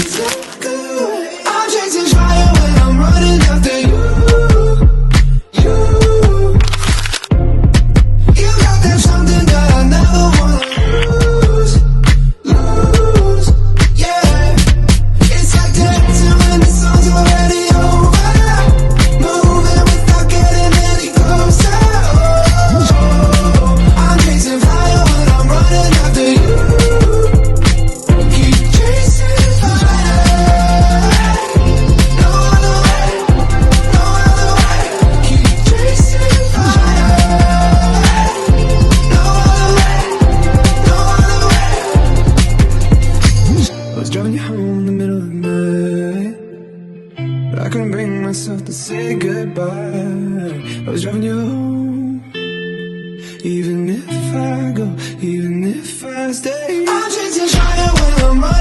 so good. I'm chasing fire when I'm running after you. You got that something that I never wanna lose, yeah. It's like dancing when the song's already over. Moving without getting any closer. Oh, I'm chasing fire when I'm running after you. Keep chasing fire. No other way, no other way. Keep chasing fire. No other way, no other way. I was driving you home in the middle of the night, but I couldn't bring myself to say goodbye. I was driving you home, even if I go, even if I stay. I'm chasing fire when I'm running.